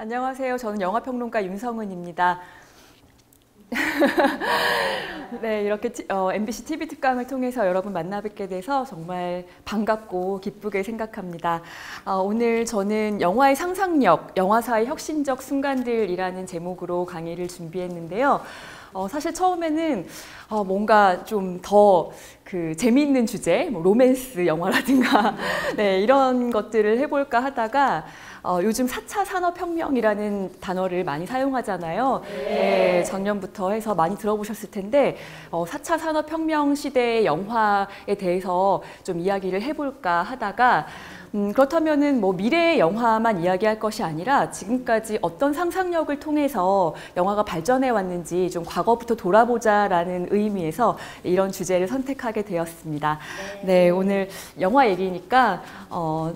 안녕하세요. 저는 영화평론가 윤성은입니다. 네, 이렇게 MBC TV 특강을 통해서 여러분 만나 뵙게 돼서 정말 반갑고 기쁘게 생각합니다. 오늘 저는 영화의 상상력, 영화사의 혁신적 순간들이라는 제목으로 강의를 준비했는데요. 사실 처음에는 뭔가 좀 더 재미있는 주제, 뭐 로맨스 영화라든가 네, 이런 것들을 해볼까 하다가 요즘 4차 산업혁명이라는 단어를 많이 사용하잖아요. 네, 작년부터 해서 많이 들어보셨을 텐데 4차 산업혁명 시대의 영화에 대해서 좀 이야기를 해볼까 하다가 그렇다면은 뭐 미래의 영화만 이야기할 것이 아니라 지금까지 어떤 상상력을 통해서 영화가 발전해 왔는지 좀 과거부터 돌아보자라는 의미에서 이런 주제를 선택하게 되었습니다. 네, 오늘 영화 얘기니까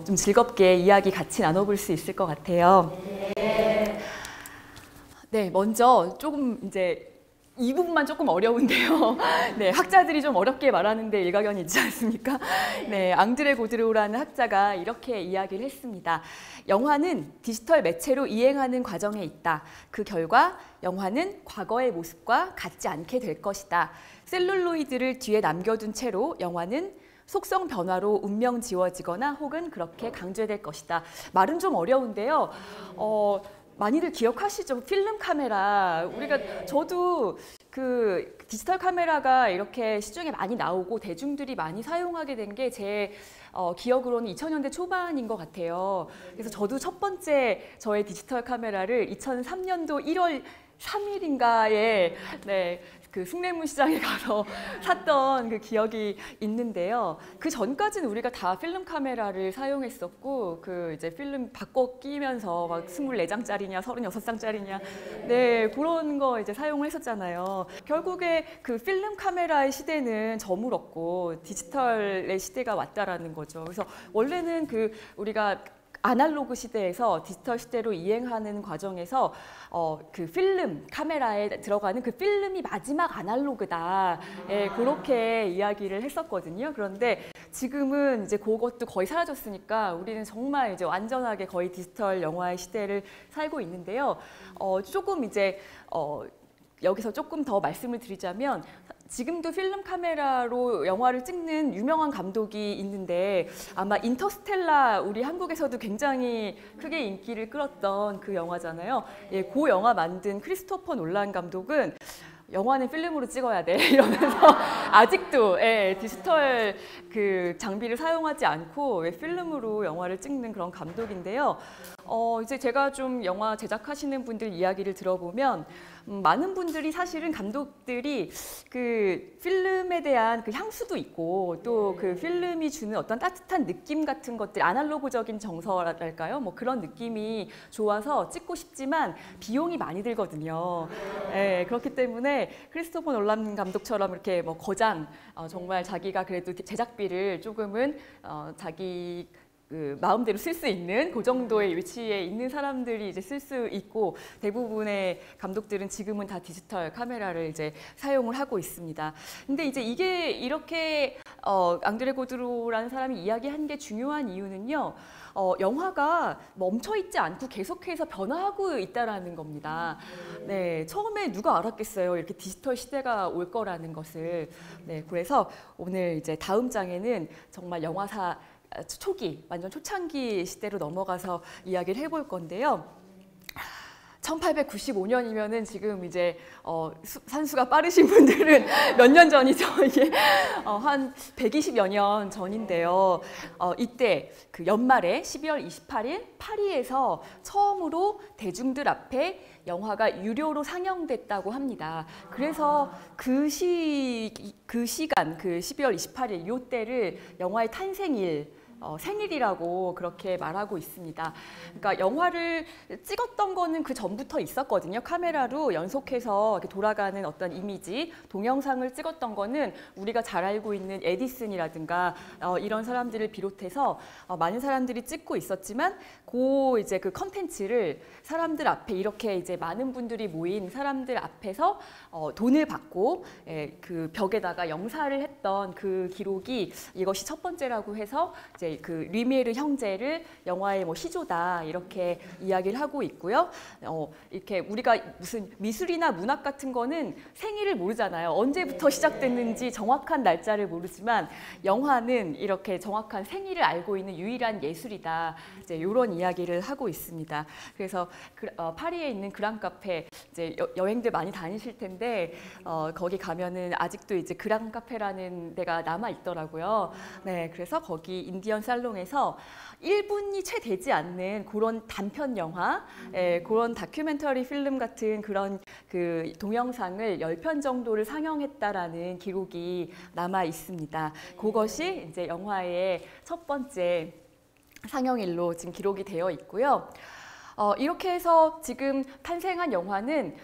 좀 즐겁게 이야기 같이 나눠볼 수 있을 것 같아요. 네, 먼저 조금 이제 이 부분만 조금 어려운데요. 네, 학자들이 좀 어렵게 말하는데 일가견이 있지 않습니까? 네, 앙드레 고드로라는 학자가 이렇게 이야기를 했습니다. 영화는 디지털 매체로 이행하는 과정에 있다. 그 결과 영화는 과거의 모습과 같지 않게 될 것이다. 셀룰로이드를 뒤에 남겨둔 채로 영화는 속성 변화로 운명 지워지거나 혹은 그렇게 강조될 것이다. 말은 좀 어려운데요. 많이들 기억하시죠? 필름 카메라. 저도 그 디지털 카메라가 이렇게 시중에 많이 나오고 대중들이 많이 사용하게 된 게 제 기억으로는 2000년대 초반인 것 같아요. 그래서 저도 첫 번째 저의 디지털 카메라를 2003년도 1월 3일인가에 네, 그 숭례문 시장에 가서 샀던 그 기억이 있는데요. 그 전까지는 우리가 다 필름 카메라를 사용했었고, 이제 필름 바꿔 끼면서 막 24장짜리냐, 36장짜리냐, 네, 그런 거 이제 사용을 했었잖아요. 결국에 그 필름 카메라의 시대는 저물었고, 디지털의 시대가 왔다라는 거죠. 그래서 원래는 우리가 아날로그 시대에서 디지털 시대로 이행하는 과정에서 그 필름 카메라에 들어가는 그 필름이 마지막 아날로그다. 예, 그렇게 이야기를 했었거든요. 그런데 지금은 이제 그것도 거의 사라졌으니까 우리는 정말 이제 완전하게 거의 디지털 영화의 시대를 살고 있는데요. 조금 이제 여기서 조금 더 말씀을 드리자면 지금도 필름 카메라로 영화를 찍는 유명한 감독이 있는데 아마 인터스텔라 우리 한국에서도 굉장히 크게 인기를 끌었던 그 영화잖아요. 예, 그 영화 만든 크리스토퍼 놀란 감독은 영화는 필름으로 찍어야 돼 이러면서 아직도 디지털 그 장비를 사용하지 않고 필름으로 영화를 찍는 그런 감독인데요. 이제 제가 좀 영화 제작하시는 분들 이야기를 들어보면 많은 분들이 사실은 감독들이 그 필름에 대한 그 향수도 있고 또 그 필름이 주는 어떤 따뜻한 느낌 같은 것들, 아날로그적인 정서랄까요? 뭐 그런 느낌이 좋아서 찍고 싶지만 비용이 많이 들거든요. 네, 그렇기 때문에 크리스토퍼 놀란 감독처럼 이렇게 뭐 거장 정말 자기가 그래도 제작비를 조금은 자기 마음대로 쓸 수 있는 그 정도의 위치에 있는 사람들이 이제 쓸 수 있고 대부분의 감독들은 지금은 다 디지털 카메라를 이제 사용을 하고 있습니다. 근데 이제 이게 이렇게 앙드레 고드로라는 사람이 이야기한 게 중요한 이유는요. 영화가 멈춰있지 않고 계속해서 변화하고 있다는 겁니다. 네, 처음에 누가 알았겠어요. 이렇게 디지털 시대가 올 거라는 것을. 네, 그래서 오늘 이제 다음 장에는 정말 영화사 초기, 완전 초창기 시대로 넘어가서 이야기를 해볼 건데요. 1895년이면은 지금 이제 산수가 빠르신 분들은 몇 년 전이죠. 이게 한 120여 년 전인데요. 이때 그 연말에 12월 28일 파리에서 처음으로 대중들 앞에 영화가 유료로 상영됐다고 합니다. 그래서 그 시간, 그 12월 28일 이때를 영화의 탄생일 생일이라고 그렇게 말하고 있습니다. 그러니까 영화를 찍었던 거는 그 전부터 있었거든요. 카메라로 연속해서 이렇게 돌아가는 어떤 이미지, 동영상을 찍었던 거는 우리가 잘 알고 있는 에디슨이라든가 이런 사람들을 비롯해서 많은 사람들이 찍고 있었지만 이제 그 컨텐츠를 사람들 앞에 이렇게 이제 많은 분들이 모인 사람들 앞에서 돈을 받고 그 벽에다가 영사를 했던 그 기록이 이것이 첫 번째라고 해서 이제 이제 그 류미에르 형제를 영화의 뭐 시조다 이렇게 이야기를 하고 있고요. 이렇게 우리가 무슨 미술이나 문학 같은 거는 생일을 모르잖아요. 언제부터 시작됐는지 정확한 날짜를 모르지만 영화는 이렇게 정확한 생일을 알고 있는 유일한 예술이다. 이제 이런 이야기를 하고 있습니다. 그래서 파리에 있는 그랑 카페 이제 여행들 많이 다니실 텐데 거기 가면은 아직도 이제 그랑 카페라는 데가 남아 있더라고요. 네, 그래서 거기 인디언 살롱에서 1분이 채 되지 않는 그런 단편 영화, 그런 다큐멘터리 필름 같은 그런 그 동영상을 10편 정도를 상영했다라는 기록이 남아 있습니다. 그것이 이제 영화의 첫 번째 상영일로 지금 기록이 되어 있고요. 이렇게 해서 지금 탄생한 영화는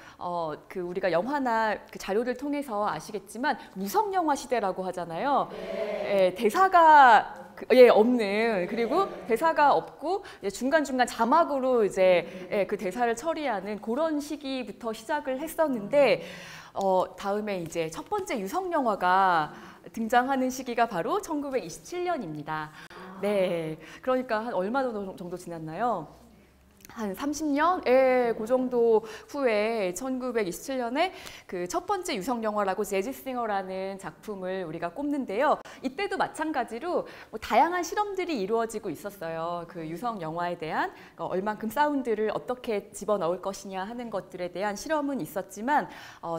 그 우리가 영화나 그 자료를 통해서 아시겠지만 무성 영화 시대라고 하잖아요. 대사가 없는, 그리고 대사가 없고 중간중간 자막으로 이제 그 대사를 처리하는 그런 시기부터 시작을 했었는데 다음에 이제 첫 번째 유성 영화가 등장하는 시기가 바로 1927년입니다. 네, 그러니까 한 얼마 정도 지났나요? 한 30년? 그 정도 후에 1927년에 그 첫 번째 유성 영화라고 재즈싱어라는 작품을 우리가 꼽는데요. 이때도 마찬가지로 뭐 다양한 실험들이 이루어지고 있었어요. 그 유성 영화에 대한 얼만큼 사운드를 어떻게 집어넣을 것이냐 하는 것들에 대한 실험은 있었지만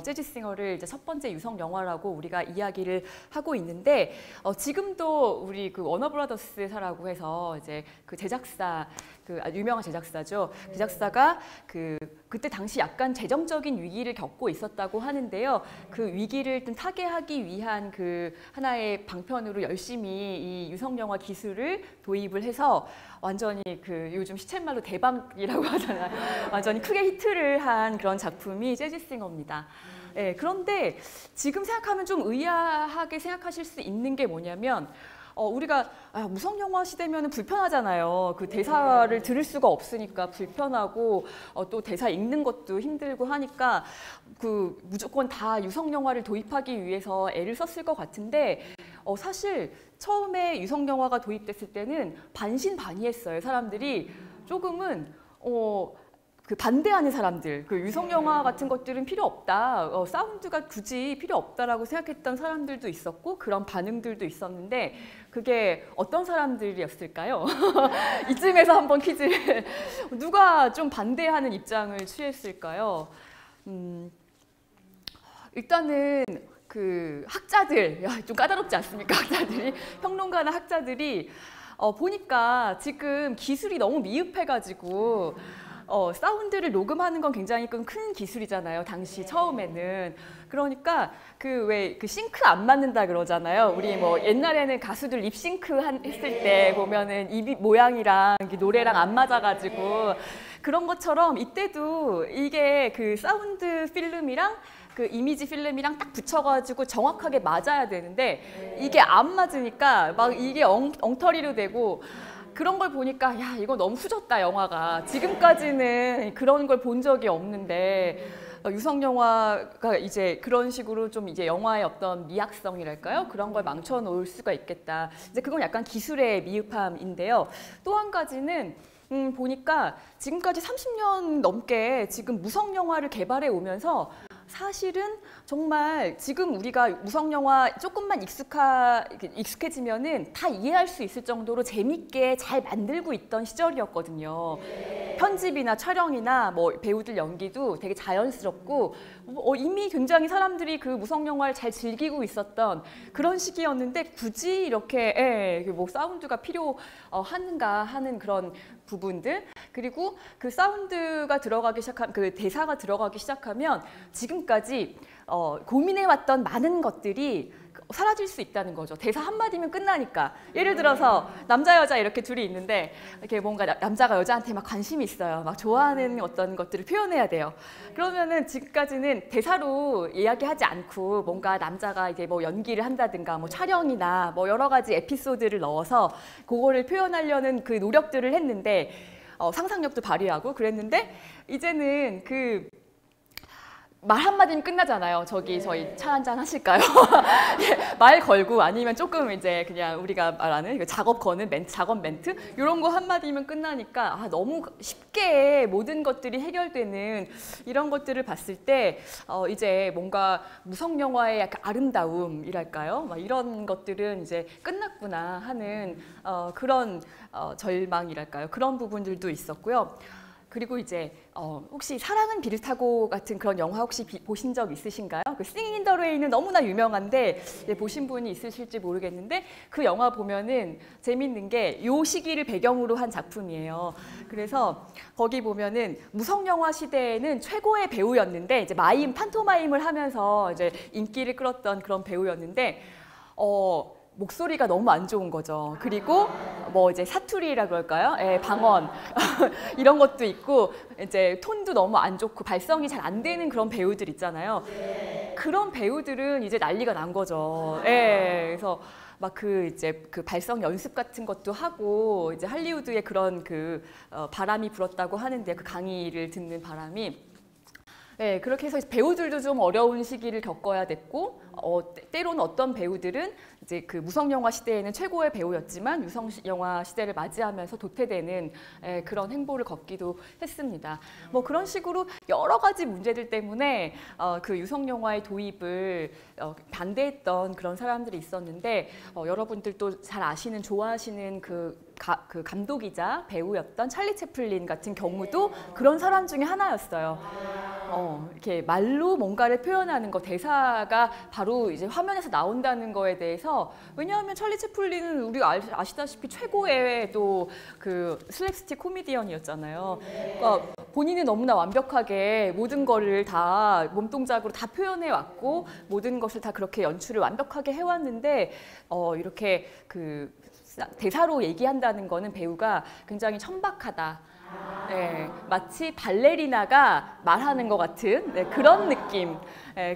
재즈싱어를 이제 첫 번째 유성 영화라고 우리가 이야기를 하고 있는데 지금도 우리 그 워너브라더스사라고 해서 이제 그 제작사 그 유명한 제작사죠. 제작사가 그때 당시 약간 재정적인 위기를 겪고 있었다고 하는데요. 그 위기를 좀 타개하기 위한 그 하나의 방편으로 열심히 이 유성 영화 기술을 도입을 해서 완전히 그 요즘 시쳇말로 대박이라고 하잖아요. 완전히 크게 히트를 한 그런 작품이 재즈싱어입니다. 네, 그런데 지금 생각하면 좀 의아하게 생각하실 수 있는 게 뭐냐면 우리가 무성 영화 시대면 불편하잖아요. 그 대사를 들을 수가 없으니까 불편하고 또 대사 읽는 것도 힘들고 하니까 그 무조건 다 유성 영화를 도입하기 위해서 애를 썼을 것 같은데 사실 처음에 유성 영화가 도입됐을 때는 반신반의했어요. 사람들이 조금은 그 반대하는 사람들, 그 유성 영화 같은 것들은 필요 없다, 사운드가 굳이 필요 없다라고 생각했던 사람들도 있었고 그런 반응들도 있었는데 그게 어떤 사람들이었을까요? 이쯤에서 한번 퀴즈를 누가 좀 반대하는 입장을 취했을까요? 일단은 그 학자들, 좀 까다롭지 않습니까? 학자들이, 평론가나 학자들이 보니까 지금 기술이 너무 미흡해가지고 사운드를 녹음하는 건 굉장히 큰 기술이잖아요. 당시 처음에는. 그러니까 그 왜 그 싱크 안 맞는다 그러잖아요. 우리 뭐 옛날에는 가수들 립싱크 했을 때 보면은 입 모양이랑 노래랑 안 맞아가지고 그런 것처럼 이때도 이게 그 사운드 필름이랑 그 이미지 필름이랑 딱 붙여가지고 정확하게 맞아야 되는데 이게 안 맞으니까 막 이게 엉터리로 되고 그런 걸 보니까 야 이거 너무 후졌다 영화가. 지금까지는 그런 걸 본 적이 없는데 유성 영화가 이제 그런 식으로 좀 이제 영화의 어떤 미학성이랄까요? 그런 걸 망쳐 놓을 수가 있겠다. 이제 그건 약간 기술의 미흡함인데요. 또 한 가지는 보니까 지금까지 30년 넘게 지금 무성 영화를 개발해 오면서 사실은 정말 지금 우리가 무성 영화 조금만 익숙해지면은 다 이해할 수 있을 정도로 재밌게 잘 만들고 있던 시절이었거든요. 편집이나 촬영이나 뭐 배우들 연기도 되게 자연스럽고 이미 굉장히 사람들이 그 무성 영화를 잘 즐기고 있었던 그런 시기였는데 굳이 이렇게 뭐 사운드가 필요한가 하는 그런 부분들, 그리고 그 사운드가 들어가기 시작한 그 대사가 들어가기 시작하면 지금까지 고민해왔던 많은 것들이 사라질 수 있다는 거죠. 대사 한마디면 끝나니까. 예를 들어서 남자 여자 이렇게 둘이 있는데 이렇게 뭔가 남자가 여자한테 막 관심이 있어요. 막 좋아하는 어떤 것들을 표현해야 돼요. 그러면은 지금까지는 대사로 이야기하지 않고 뭔가 남자가 이제 뭐 연기를 한다든가 뭐 촬영이나 뭐 여러 가지 에피소드를 넣어서 그거를 표현하려는 그 노력들을 했는데 상상력도 발휘하고 그랬는데 이제는 그 말 한마디면 끝나잖아요. 저기 저희 차 한잔 하실까요? 예, 말 걸고 아니면 조금 이제 그냥 우리가 말하는 작업 거는 멘트, 작업 멘트 이런 거 한마디면 끝나니까 너무 쉽게 모든 것들이 해결되는 이런 것들을 봤을 때 이제 뭔가 무성 영화의 약간 아름다움이랄까요? 막 이런 것들은 이제 끝났구나 하는 그런 절망이랄까요? 그런 부분들도 있었고요. 그리고 이제 혹시 사랑은 비를 타고 같은 그런 영화 혹시 보신 적 있으신가요? 그 싱잉 인 더 레인은 너무나 유명한데 보신 분이 있으실지 모르겠는데 그 영화 보면은 재밌는 게 이 시기를 배경으로 한 작품이에요. 그래서 거기 보면은 무성 영화 시대에는 최고의 배우였는데 이제 판토마임을 하면서 이제 인기를 끌었던 그런 배우였는데 목소리가 너무 안 좋은 거죠. 그리고 뭐 이제 사투리라 그럴까요? 방언 이런 것도 있고 이제 톤도 너무 안 좋고 발성이 잘 안 되는 그런 배우들 있잖아요. 그런 배우들은 이제 난리가 난 거죠. 그래서 막 이제 발성 연습 같은 것도 하고 이제 할리우드에 그런 바람이 불었다고 하는데 그 강의를 듣는 바람이. 그렇게 해서 배우들도 좀 어려운 시기를 겪어야 됐고 때로는 어떤 배우들은 이제 무성 영화 시대에는 최고의 배우였지만 유성 영화 시대를 맞이하면서 도태되는 그런 행보를 걷기도 했습니다. 뭐 그런 식으로 여러 가지 문제들 때문에 유성 영화의 도입을 반대했던 그런 사람들이 있었는데 여러분들도 잘 아시는 좋아하시는 감독이자 배우였던 찰리 채플린 같은 경우도 그런 사람 중에 하나였어요. 이렇게 말로 뭔가를 표현하는 거, 대사가 바로 이제 화면에서 나온다는 거에 대해서 왜냐하면 찰리 채플린은 우리가 아시다시피 최고의 또 슬랩스틱 코미디언이었잖아요. 그러니까 본인은 너무나 완벽하게 모든 거를 다 몸동작으로 다 표현해 왔고 모든 것을 다 그렇게 연출을 완벽하게 해왔는데 이렇게 대사로 얘기한다는 거는 배우가 굉장히 천박하다. 마치 발레리나가 말하는 것 같은 그런 느낌,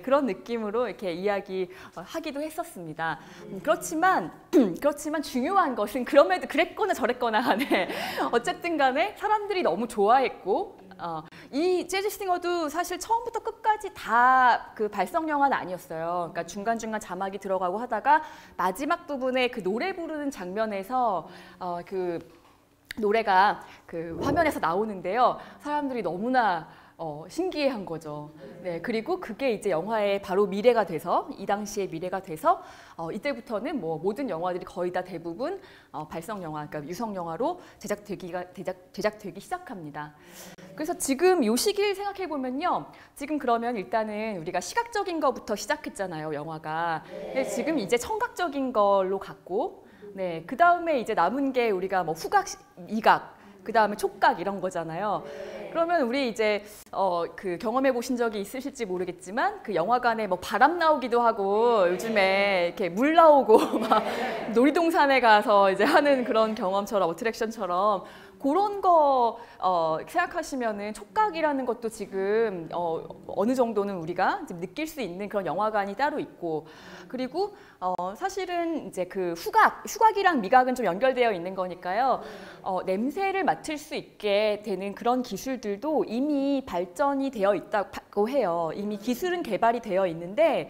그런 느낌으로 이렇게 이야기하기도 했었습니다. 그렇지만 중요한 것은 그랬거나 저랬거나 간에 어쨌든 간에 사람들이 너무 좋아했고 이 재즈 싱어도 사실 처음부터 끝까지 다 발성 영화는 아니었어요. 그러니까 중간중간 자막이 들어가고 하다가 마지막 부분에 노래 부르는 장면에서 노래가 화면에서 나오는데요. 사람들이 너무나 신기해한 거죠. 그리고 그게 이제 영화의 바로 미래가 돼서 이 당시의 미래가 돼서 이때부터는 뭐 모든 영화들이 거의 다 대부분 발성 영화, 그러니까 유성 영화로 제작되기 시작합니다. 그래서 지금 이 시기를 생각해 보면요, 지금 그러면 일단은 우리가 시각적인 거부터 시작했잖아요, 영화가. 지금 이제 청각적인 걸로 갔고. 그 다음에 이제 남은 게 우리가 뭐 후각, 미각, 그 다음에 촉각 이런 거잖아요. 그러면 우리 이제 경험해 보신 적이 있으실지 모르겠지만 영화관에 뭐 바람 나오기도 하고 요즘에 이렇게 물 나오고 막 놀이동산에 가서 이제 하는 그런 경험처럼 어트랙션처럼 그런 거 생각하시면은 촉각이라는 것도 지금 어느 정도는 우리가 지금 느낄 수 있는 그런 영화관이 따로 있고, 그리고 사실은 이제 후각이랑 미각은 좀 연결되어 있는 거니까요. 냄새를 맡을 수 있게 되는 그런 기술들도 이미 발전이 되어 있다고 해요. 이미 기술은 개발이 되어 있는데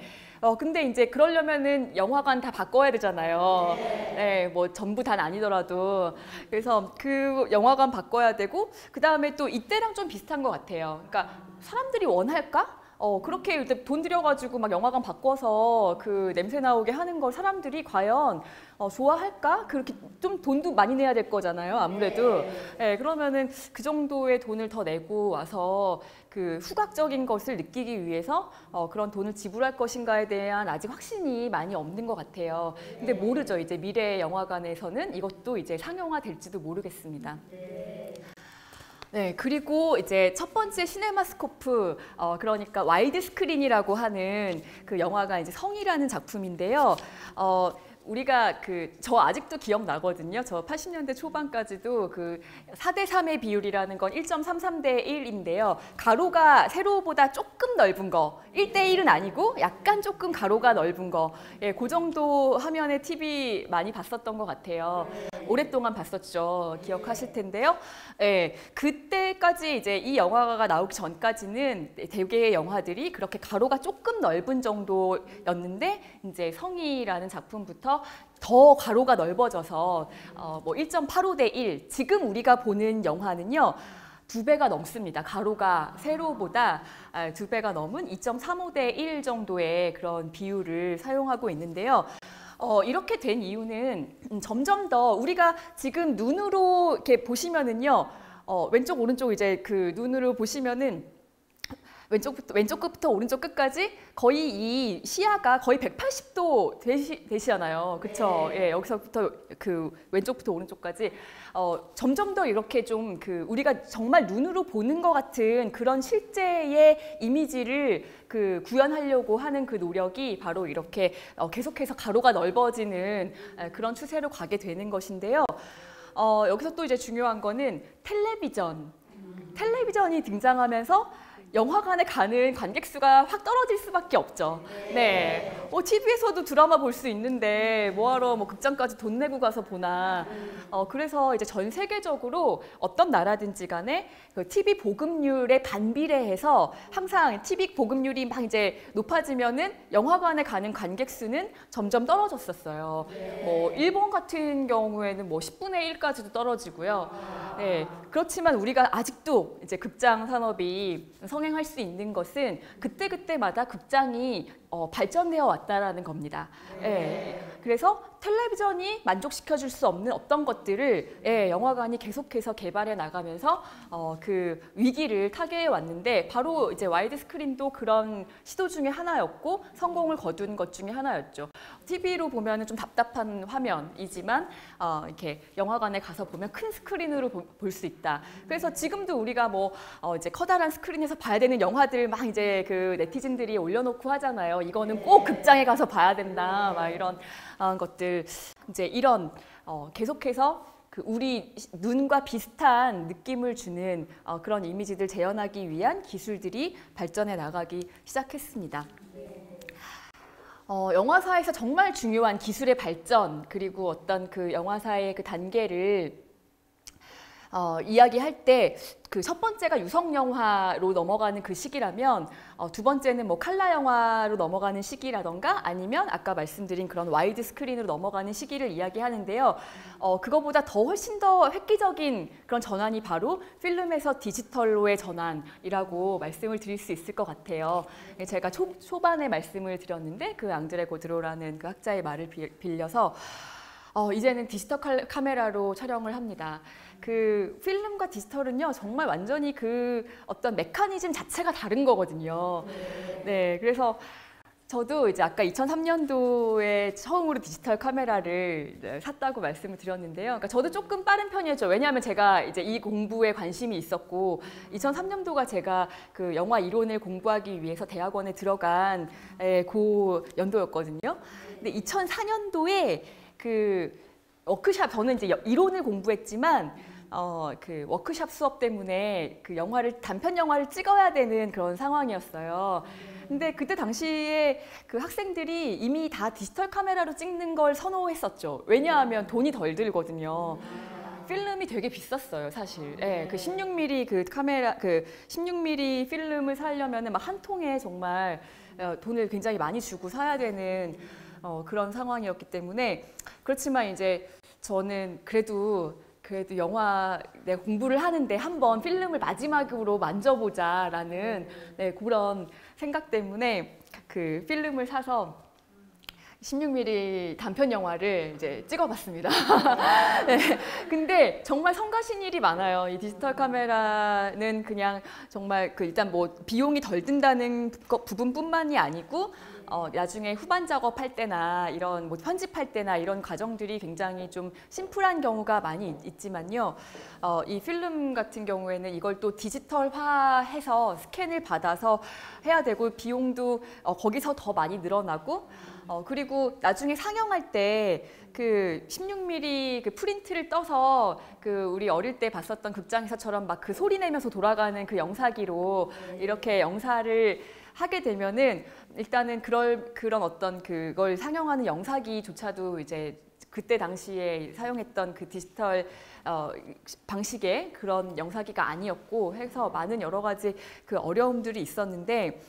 근데 이제 그러려면은 영화관 다 바꿔야 되잖아요. 뭐 전부 다는 아니더라도. 그래서 영화관 바꿔야 되고, 그 다음에 또 이때랑 좀 비슷한 것 같아요. 그러니까 사람들이 원할까? 그렇게 돈 들여가지고 막 영화관 바꿔서 냄새 나오게 하는 걸 사람들이 과연 좋아할까? 그렇게 좀 돈도 많이 내야 될 거잖아요, 아무래도. 그러면은 그 정도의 돈을 더 내고 와서 후각적인 것을 느끼기 위해서 그런 돈을 지불할 것인가에 대한 아직 확신이 많이 없는 것 같아요. 근데 모르죠. 이제 미래 영화관에서는 이것도 이제 상용화될지도 모르겠습니다. 그리고 이제 첫 번째 시네마스코프, 그러니까 와이드 스크린이라고 하는 영화가 이제 성이라는 작품인데요. 우리가 저 아직도 기억나거든요. 저 80년대 초반까지도 4대3의 비율이라는 건 1.33대 1인데요. 가로가 세로보다 조금 넓은 거, 1대 1은 아니고 약간 조금 가로가 넓은 거, 예, 그 정도 화면에 TV 많이 봤었던 것 같아요. 오랫동안 봤었죠. 기억하실 텐데요. 예, 그때까지 이제 이 영화가 나오기 전까지는 대개의 영화들이 그렇게 가로가 조금 넓은 정도였는데 이제 성이라는 작품부터 더 가로가 넓어져서 뭐 1.85대 1, 지금 우리가 보는 영화는요. 2배가 넘습니다. 가로가 세로보다 2배가 넘은 2.35대 1 정도의 그런 비율을 사용하고 있는데요. 이렇게 된 이유는 점점 더 우리가 지금 눈으로 이렇게 보시면은요, 왼쪽 오른쪽 이제 눈으로 보시면은 왼쪽 끝부터 오른쪽 끝까지 거의 이 시야가 거의 180도 되시잖아요. 그렇죠? 예, 여기서부터 왼쪽부터 오른쪽까지 점점 더 이렇게 좀 우리가 정말 눈으로 보는 것 같은 그런 실제의 이미지를 구현하려고 하는 그 노력이 바로 이렇게 계속해서 가로가 넓어지는 그런 추세로 가게 되는 것인데요. 여기서 또 이제 중요한 거는 텔레비전이 등장하면서 영화관에 가는 관객 수가 확 떨어질 수밖에 없죠. 네. TV에서도 드라마 볼 수 있는데 뭐하러 극장까지 돈 내고 가서 보나. 그래서 이제 전 세계적으로 어떤 나라든지 간에 TV 보급률에 반비례해서 항상 TV 보급률이 막 이제 높아지면은 영화관에 가는 관객 수는 점점 떨어졌었어요. 뭐 일본 같은 경우에는 뭐 10분의 1까지도 떨어지고요. 네. 그렇지만 우리가 아직도 이제 극장 산업이 성행할 수 있는 것은 그때그때마다 극장이 발전되어 왔다라는 겁니다. 예. 그래서 텔레비전이 만족시켜줄 수 없는 어떤 것들을 영화관이 계속해서 개발해 나가면서 그 위기를 타개해 왔는데 바로 이제 와이드 스크린도 그런 시도 중에 하나였고 성공을 거둔 것 중에 하나였죠. TV로 보면은 좀 답답한 화면이지만 이렇게 영화관에 가서 보면 큰 스크린으로 볼 수 있다. 그래서 지금도 우리가 뭐 이제 커다란 스크린에서 봐야 되는 영화들 막 이제 네티즌들이 올려놓고 하잖아요. 이거는 꼭 극장에 가서 봐야 된다. 막 이런 것들 이제 이런 계속해서 우리 눈과 비슷한 느낌을 주는 그런 이미지들 재현하기 위한 기술들이 발전해 나가기 시작했습니다. 영화사에서 정말 중요한 기술의 발전 그리고 어떤 영화사의 단계를 이야기할 때 첫 번째가 유성 영화로 넘어가는 그 시기라면 두 번째는 뭐 칼라 영화로 넘어가는 시기라던가 아니면 아까 말씀드린 그런 와이드 스크린으로 넘어가는 시기를 이야기하는데요. 그거보다 훨씬 더 획기적인 그런 전환이 바로 필름에서 디지털로의 전환이라고 말씀을 드릴 수 있을 것 같아요. 제가 초반에 말씀을 드렸는데 앙드레 고드로라는 학자의 말을 빌려서 이제는 디지털 카메라로 촬영을 합니다. 필름과 디지털은요 정말 완전히 어떤 메커니즘 자체가 다른 거거든요. 네, 그래서 저도 이제 아까 2003년도에 처음으로 디지털 카메라를 샀다고 말씀을 드렸는데요. 그러니까 저도 조금 빠른 편이었죠. 왜냐하면 제가 이제 이 공부에 관심이 있었고 2003년도가 제가 영화 이론을 공부하기 위해서 대학원에 들어간 그 연도였거든요. 근데 2004년도에 워크샵, 저는 이제 이론을 공부했지만 워크샵 수업 때문에 단편 영화를 찍어야 되는 그런 상황이었어요. 근데 그때 당시에 학생들이 이미 다 디지털 카메라로 찍는 걸 선호했었죠. 왜냐하면 돈이 덜 들거든요. 필름이 되게 비쌌어요, 사실. 예, 16mm 카메라, 16mm 필름을 사려면 막 한 통에 정말 돈을 굉장히 많이 주고 사야 되는 그런 상황이었기 때문에 그렇지만 이제 저는 그래도 영화 내가 공부를 하는데 한번 필름을 마지막으로 만져보자라는 그런 생각 때문에 필름을 사서 16mm 단편 영화를 이제 찍어봤습니다. 네, 근데 정말 성가신 일이 많아요. 이 디지털 카메라는 그냥 정말 일단 뭐 비용이 덜 든다는 부분뿐만이 아니고 나중에 후반 작업할 때나 이런 뭐 편집할 때나 이런 과정들이 굉장히 좀 심플한 경우가 많이 있지만요. 이 필름 같은 경우에는 이걸 또 디지털화해서 스캔을 받아서 해야 되고 비용도 거기서 더 많이 늘어나고 그리고 나중에 상영할 때 그 16mm 그 프린트를 떠서 그 우리 어릴 때 봤었던 극장에서처럼 막 그 소리 내면서 돌아가는 그 영사기로 이렇게 영사를 하게 되면은 일단은 그런 어떤 그걸 상영하는 영사기조차도 이제 그때 당시에 사용했던 그 디지털 방식의 그런 영사기가 아니었고 해서 많은 여러 가지 그 어려움들이 있었는데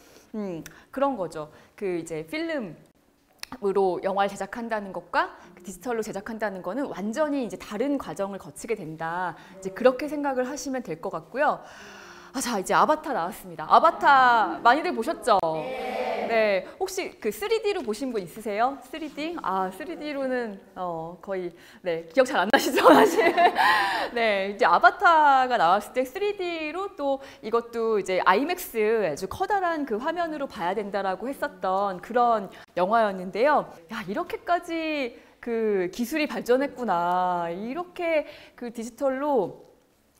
그런 거죠. 그 이제 필름으로 영화를 제작한다는 것과 디지털로 제작한다는 거는 완전히 이제 다른 과정을 거치게 된다. 이제 그렇게 생각을 하시면 될 것 같고요. 자, 이제 아바타 나왔습니다. 아바타 많이들 보셨죠? 네. 혹시 그 3D로 보신 분 있으세요? 3D? 3D로는 거의 기억 잘 안 나시죠, 사실? 네, 이제 아바타가 나왔을 때 3D로 또 이것도 이제 아이맥스 아주 커다란 그 화면으로 봐야 된다라고 했었던 그런 영화였는데요. 야, 이렇게까지 그 기술이 발전했구나. 이렇게 그 디지털로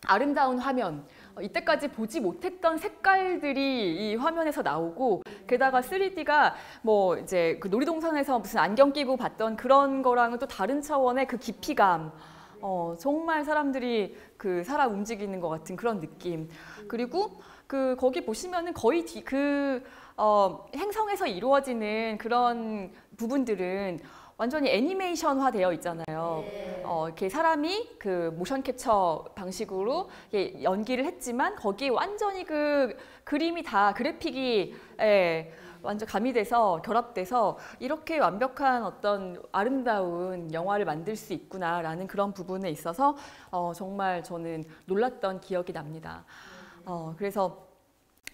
아름다운 화면, 이때까지 보지 못했던 색깔들이 이 화면에서 나오고 게다가 3D가 뭐 이제 그 놀이동산에서 무슨 안경 끼고 봤던 그런 거랑은 또 다른 차원의 그 깊이감, 정말 사람들이 그 살아 움직이는 것 같은 그런 느낌. 그리고 그 거기 보시면은 거의 행성에서 이루어지는 그런 부분들은 완전히 애니메이션화 되어 있잖아요. 이렇게 사람이 그 모션 캡처 방식으로 연기를 했지만 거기에 완전히 그 그림이 다 그래픽이 완전 가미돼서 결합돼서 이렇게 완벽한 어떤 아름다운 영화를 만들 수 있구나라는 그런 부분에 있어서 정말 저는 놀랐던 기억이 납니다. 그래서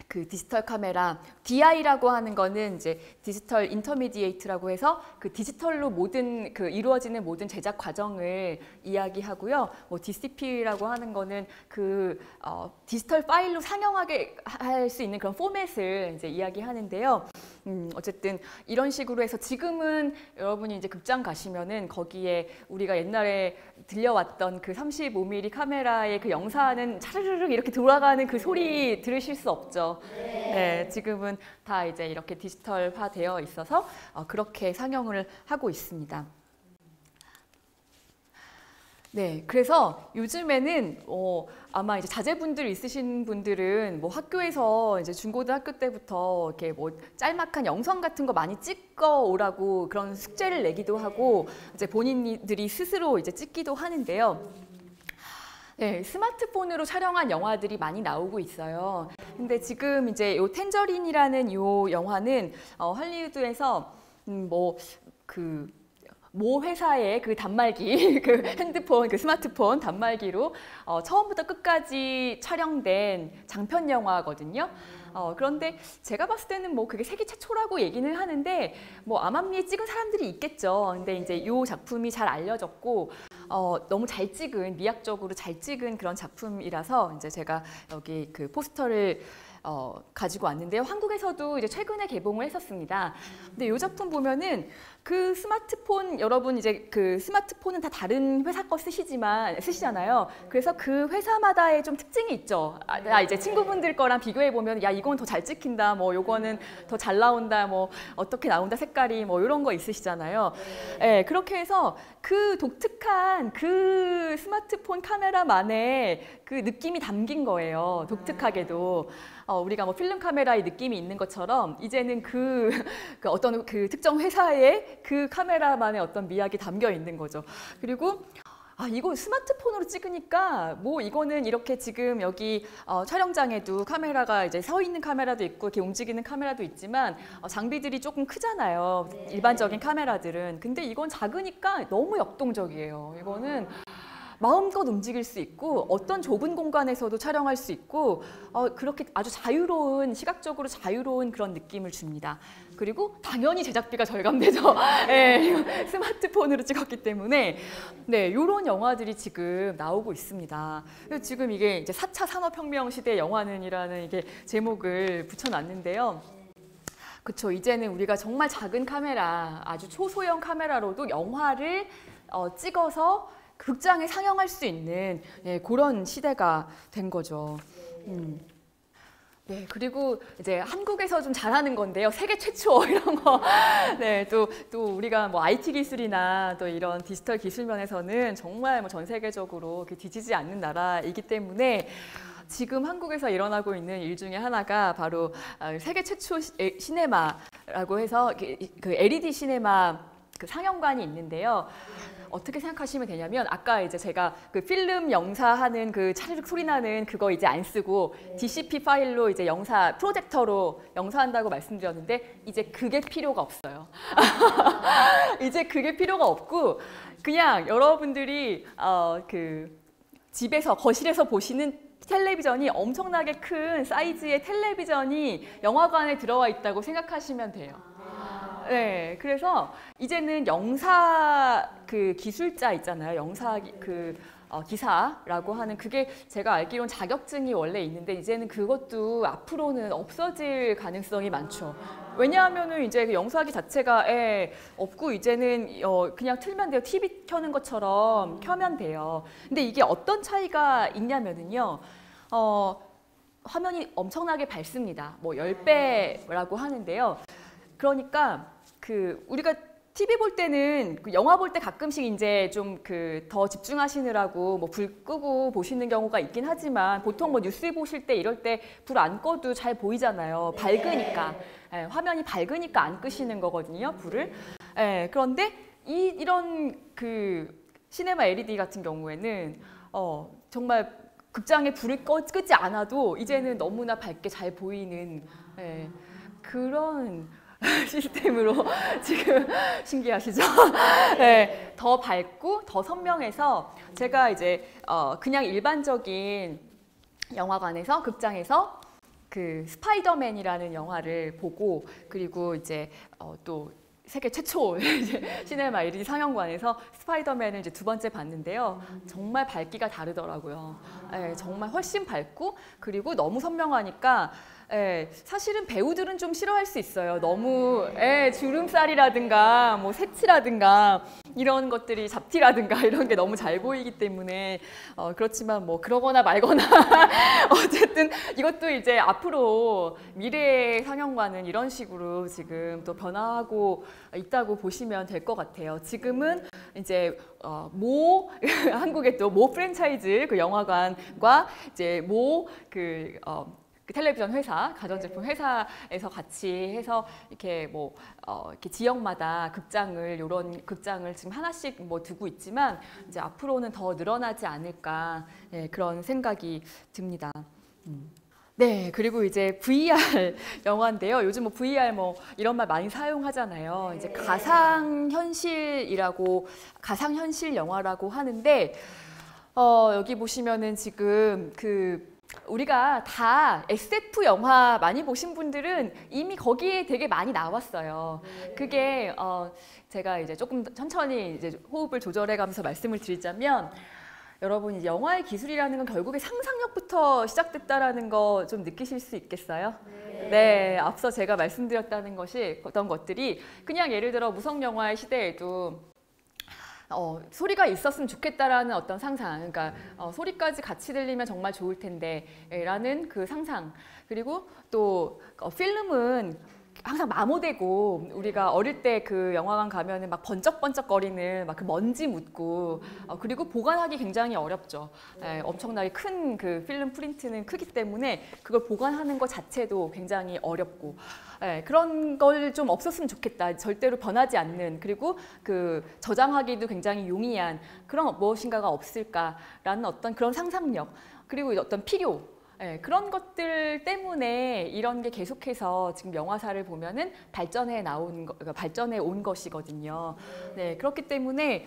그 디지털 카메라, DI라고 하는 거는 이제 디지털 인터미디에이트라고 해서 그 디지털로 모든 그 이루어지는 모든 제작 과정을 이야기하고요. 뭐 DCP라고 하는 거는 그 디지털 파일로 상영하게 할 수 있는 그런 포맷을 이제 이야기하는데요. 어쨌든 이런 식으로 해서 지금은 여러분이 이제 극장 가시면은 거기에 우리가 옛날에 들려왔던 그 35mm 카메라의 그 영상은 차르르륵 이렇게 돌아가는 그 소리 들으실 수 없죠. 네, 지금은 다 이제 이렇게 디지털화 되어 있어서 그렇게 상영을 하고 있습니다. 네, 그래서 요즘에는 아마 이제 자제분들 있으신 분들은 뭐 학교에서 이제 중고등학교 때부터 이렇게 뭐 짤막한 영상 같은 거 많이 찍어 오라고 그런 숙제를 내기도 하고 이제 본인들이 스스로 이제 찍기도 하는데요. 네, 스마트폰으로 촬영한 영화들이 많이 나오고 있어요. 근데 지금 이제 요 텐저린이라는 요 영화는 할리우드에서 모 회사의 그 단말기, 그 핸드폰, 그 스마트폰 단말기로 처음부터 끝까지 촬영된 장편 영화거든요. 그런데 제가 봤을 때는 뭐 그게 세계 최초라고 얘기는 하는데 뭐 암암리에 찍은 사람들이 있겠죠. 근데 이제 이 작품이 잘 알려졌고 너무 잘 찍은, 미학적으로 잘 찍은 그런 작품이라서 이제 제가 여기 그 포스터를 가지고 왔는데요. 한국에서도 이제 최근에 개봉을 했었습니다. 근데 이 작품 보면은 그 스마트폰, 여러분 이제 그 스마트폰은 다 다른 회사 거 쓰시잖아요. 그래서 그 회사마다의 좀 특징이 있죠. 이제 친구분들 거랑 비교해 보면 야, 이건 더 잘 찍힌다, 뭐 요거는 더 잘 나온다, 뭐 어떻게 나온다, 색깔이 뭐 이런 거 있으시잖아요. 네, 그렇게 해서 그 독특한 그 스마트폰 카메라만의 그 느낌이 담긴 거예요. 독특하게도. 우리가 뭐 필름 카메라의 느낌이 있는 것처럼 이제는 그 어떤 그 특정 회사의 그 카메라만의 어떤 미학이 담겨 있는 거죠. 그리고 이거 스마트폰으로 찍으니까 뭐 이거는 이렇게 지금 여기 촬영장에도 카메라가 이제 서 있는 카메라도 있고 이렇게 움직이는 카메라도 있지만 장비들이 조금 크잖아요. 일반적인 카메라들은. 근데 이건 작으니까 너무 역동적이에요. 이거는 마음껏 움직일 수 있고 어떤 좁은 공간에서도 촬영할 수 있고 그렇게 아주 자유로운, 시각적으로 자유로운 그런 느낌을 줍니다. 그리고 당연히 제작비가 절감되죠. 네, 스마트폰으로 찍었기 때문에 네, 이런 영화들이 지금 나오고 있습니다. 지금 이게 이제 4차 산업혁명 시대 영화는이라는 이게 제목을 붙여놨는데요. 그렇죠. 이제는 우리가 정말 작은 카메라, 아주 초소형 카메라로도 영화를 찍어서 극장에 상영할 수 있는 그런 시대가 된 거죠. 네, 그리고 이제 한국에서 좀 잘하는 건데요. 세계 최초 이런 거. 네, 또 우리가 뭐 IT 기술이나 또 이런 디지털 기술 면에서는 정말 뭐 전 세계적으로 뒤지지 않는 나라이기 때문에 지금 한국에서 일어나고 있는 일 중에 하나가 바로 세계 최초 시네마라고 해서 그 LED 시네마 그 상영관이 있는데요. 어떻게 생각하시면 되냐면 아까 이제 제가 그 필름 영사하는 그 차르륵 소리 나는 그거 이제 안 쓰고 DCP 파일로 이제 영사 프로젝터로 영사한다고 말씀드렸는데 이제 그게 필요가 없어요. 이제 그게 필요가 없고 그냥 여러분들이 그 집에서 거실에서 보시는 텔레비전이 엄청나게 큰 사이즈의 텔레비전이 영화관에 들어와 있다고 생각하시면 돼요. 네, 그래서 이제는 영사 그 기술자 있잖아요. 영사 그 기사라고 하는 그게 제가 알기로는 자격증이 원래 있는데 이제는 그것도 앞으로는 없어질 가능성이 많죠. 왜냐하면은 이제 그 영사기 자체가 없고 이제는 그냥 틀면 돼요. TV 켜는 것처럼 켜면 돼요. 근데 이게 어떤 차이가 있냐면은요. 화면이 엄청나게 밝습니다. 뭐 10배라고 하는데요. 그러니까 그 우리가 TV 볼 때는 그 영화 볼 때 가끔씩 이제 좀 그 더 집중하시느라고 뭐 불 끄고 보시는 경우가 있긴 하지만 보통 뭐 뉴스 보실 때 이럴 때 불 안 꺼도 잘 보이잖아요. 밝으니까. 화면이 밝으니까 안 끄시는 거거든요. 불을. 그런데 이런 그 시네마 LED 같은 경우에는 정말 극장에 불을 끄지 않아도 이제는 너무나 밝게 잘 보이는 그런 시스템으로 지금 신기하시죠? 네, 더 밝고 더 선명해서 제가 이제 그냥 일반적인 영화관에서 극장에서 그 스파이더맨이라는 영화를 보고 그리고 이제 또 세계 최초 시네마 LED 상영관에서 스파이더맨을 이제 2번째 봤는데요. 정말 밝기가 다르더라고요. 정말 훨씬 밝고 그리고 너무 선명하니까 사실은 배우들은 좀 싫어할 수 있어요. 너무 주름살이라든가 뭐 색치라든가 이런 것들이 잡티라든가 이런 게 너무 잘 보이기 때문에 그렇지만 뭐 그러거나 말거나 어쨌든 이것도 이제 앞으로 미래의 상영관은 이런 식으로 지금 또 변화하고 있다고 보시면 될 것 같아요. 지금은 이제 한국의 또 모 프랜차이즈 그 영화관과 이제 그 텔레비전 회사, 가전제품 회사에서 같이 해서 이렇게 뭐 이렇게 지역마다 이런 극장을 지금 하나씩 뭐 두고 있지만 이제 앞으로는 더 늘어나지 않을까 그런 생각이 듭니다. 네, 그리고 이제 VR 영화인데요. 요즘 뭐 VR 뭐 이런 말 많이 사용하잖아요. 이제 가상현실 영화라고 하는데 여기 보시면은 지금 우리가 다 SF 영화 많이 보신 분들은 이미 거기에 되게 많이 나왔어요. 그게 제가 이제 조금 천천히 이제 호흡을 조절해가면서 말씀을 드리자면 여러분 이제 영화의 기술이라는 건 결국에 상상력부터 시작됐다라는 거 좀 느끼실 수 있겠어요? 네, 앞서 제가 말씀드렸다는 어떤 것들이 그냥 예를 들어 무성 영화의 시대에도 소리가 있었으면 좋겠다라는 어떤 상상, 그러니까 소리까지 같이 들리면 정말 좋을 텐데 라는 그 상상, 그리고 또 필름은 항상 마모되고 우리가 어릴 때 그 영화관 가면은 막 번쩍번쩍거리는 막 그 먼지 묻고 그리고 보관하기 굉장히 어렵죠. 엄청나게 큰 그 필름 프린트는 크기 때문에 그걸 보관하는 것 자체도 굉장히 어렵고 그런 걸 좀 없었으면 좋겠다. 절대로 변하지 않는 그리고 그 저장하기도 굉장히 용이한 그런 무엇인가가 없을까라는 어떤 그런 상상력 그리고 어떤 필요 그런 것들 때문에 이런 게 계속해서 지금 영화사를 보면은 발전해 온 것이거든요. 네, 그렇기 때문에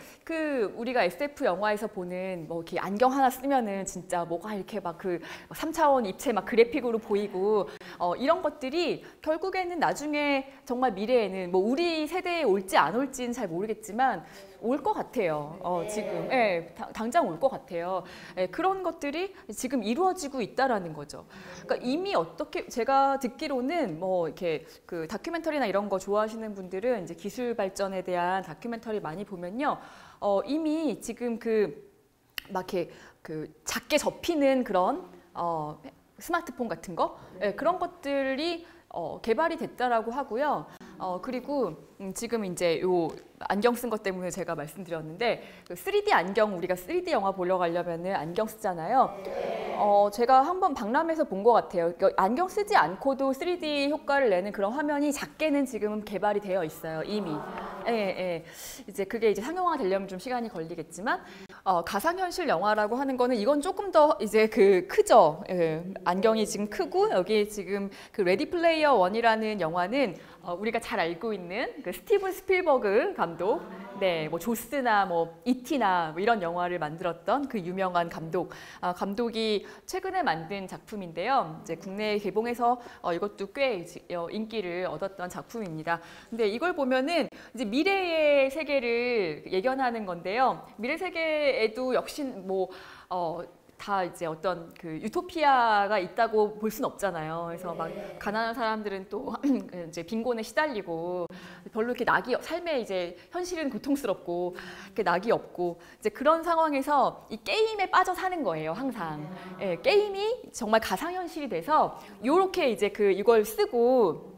우리가 SF 영화에서 보는 뭐 이렇게 안경 하나 쓰면은 진짜 뭐가 이렇게 막 그 3차원 입체 막 그래픽으로 보이고 이런 것들이 결국에는 나중에 정말 미래에는 뭐 우리 세대에 올지 안 올지는 잘 모르겠지만 올 것 같아요. 지금 당장 올 것 같아요. 그런 것들이 지금 이루어지고 있다라는 거죠. 그러니까 이미 어떻게 제가 듣기로는 뭐 이렇게 그 다큐멘터리나 이런 거 좋아하시는 분들은 이제 기술 발전에 대한 다큐멘터리 많이 보면요, 이미 지금 막 이렇게 작게 접히는 그런 스마트폰 같은 거 그런 것들이 개발이 됐다라고 하고요. 그리고 지금 이제 요 안경 쓴 것 때문에 제가 말씀드렸는데 그 3D 안경 우리가 3D 영화 보러 가려면은 안경 쓰잖아요. 제가 한번 박람회에서 본 것 같아요. 그러니까 안경 쓰지 않고도 3D 효과를 내는 그런 화면이 작게는 지금 개발이 되어 있어요. 이미. 이제 그게 이제 상용화 되려면 좀 시간이 걸리겠지만 가상현실 영화라고 하는 거는 이건 조금 더 이제 크죠. 안경이 지금 크고 여기 지금 그 레디 플레이어 원이라는 영화는 우리가 잘 알고 있는 그 스티븐 스필버그 감독, 뭐 조스나 뭐 이티나 뭐 이런 영화를 만들었던 그 유명한 감독이 최근에 만든 작품인데요. 이제 국내에 개봉해서 이것도 꽤 인기를 얻었던 작품입니다. 근데 이걸 보면은 이제 미래의 세계를 예견하는 건데요. 미래 세계에도 역시 다 이제 어떤 그 유토피아가 있다고 볼 수는 없잖아요. 그래서 막 가난한 사람들은 또 이제 빈곤에 시달리고 별로 이렇게 삶에 이제 현실은 고통스럽고 이렇게 낙이 없고 이제 그런 상황에서 이 게임에 빠져 사는 거예요, 항상. 게임이 정말 가상현실이 돼서 요렇게 이제 이걸 쓰고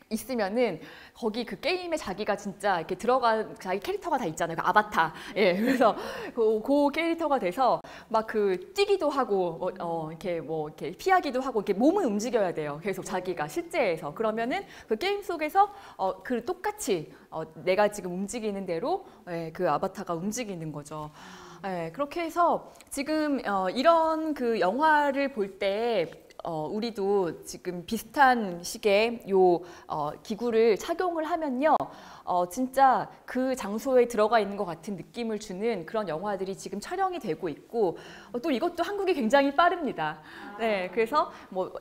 있으면은 거기 그 게임에 자기가 진짜 이렇게 자기 캐릭터가 다 있잖아요. 그 아바타. 그래서 그 캐릭터가 돼서 막 뛰기도 하고 이렇게 피하기도 하고 이렇게 몸을 움직여야 돼요. 계속 자기가 실제에서. 그러면은 그 게임 속에서 똑같이 내가 지금 움직이는 대로 그 아바타가 움직이는 거죠. 그렇게 해서 지금 이런 그 영화를 볼 때 우리도 지금 비슷한 식의 기구를 착용을 하면요. 진짜 그 장소에 들어가 있는 것 같은 느낌을 주는 그런 영화들이 지금 촬영이 되고 있고 또 이것도 한국이 굉장히 빠릅니다. 그래서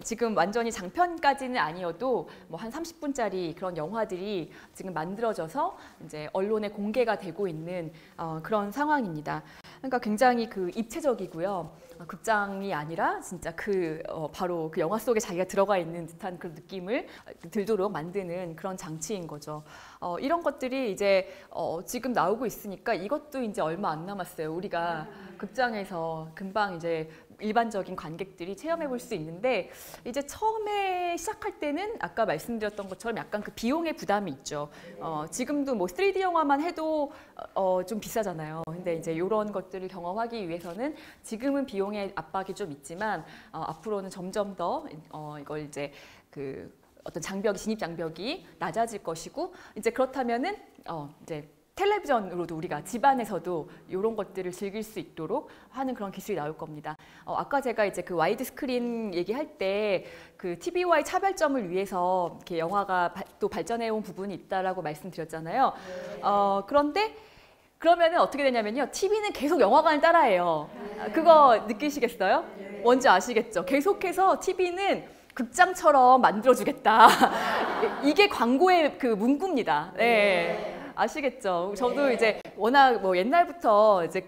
지금 완전히 장편까지는 아니어도 한 30분짜리 그런 영화들이 지금 만들어져서 이제 언론에 공개가 되고 있는 그런 상황입니다. 그러니까 굉장히 입체적이고요. 극장이 아니라 진짜 바로 그 영화 속에 자기가 들어가 있는 듯한 그런 느낌을 들도록 만드는 그런 장치인 거죠. 이런 것들이 이제 지금 나오고 있으니까 이것도 이제 얼마 안 남았어요. 우리가 극장에서 금방 이제 일반적인 관객들이 체험해 볼 수 있는데 이제 처음에 시작할 때는 아까 말씀드렸던 것처럼 약간 그 비용의 부담이 있죠. 지금도 3D 영화만 해도 좀 비싸잖아요. 근데 이제 이런 것들을 경험하기 위해서는 지금은 비용의 압박이 좀 있지만 앞으로는 점점 더 이걸 이제 어떤 진입 장벽이 낮아질 것이고 이제 그렇다면은 이제 텔레비전으로도 우리가 집안에서도 이런 것들을 즐길 수 있도록 하는 그런 기술이 나올 겁니다. 아까 제가 이제 그 와이드 스크린 얘기할 때 그 TV와의 차별점을 위해서 이렇게 영화가 또 발전해 온 부분이 있다라고 말씀드렸잖아요. 그런데 그러면은 어떻게 되냐면요. TV는 계속 영화관을 따라해요. 그거 느끼시겠어요? 뭔지 아시겠죠? 계속해서 TV는 극장처럼 만들어주겠다. 이게 광고의 그 문구입니다. 아시겠죠? 저도 이제 워낙 옛날부터 이제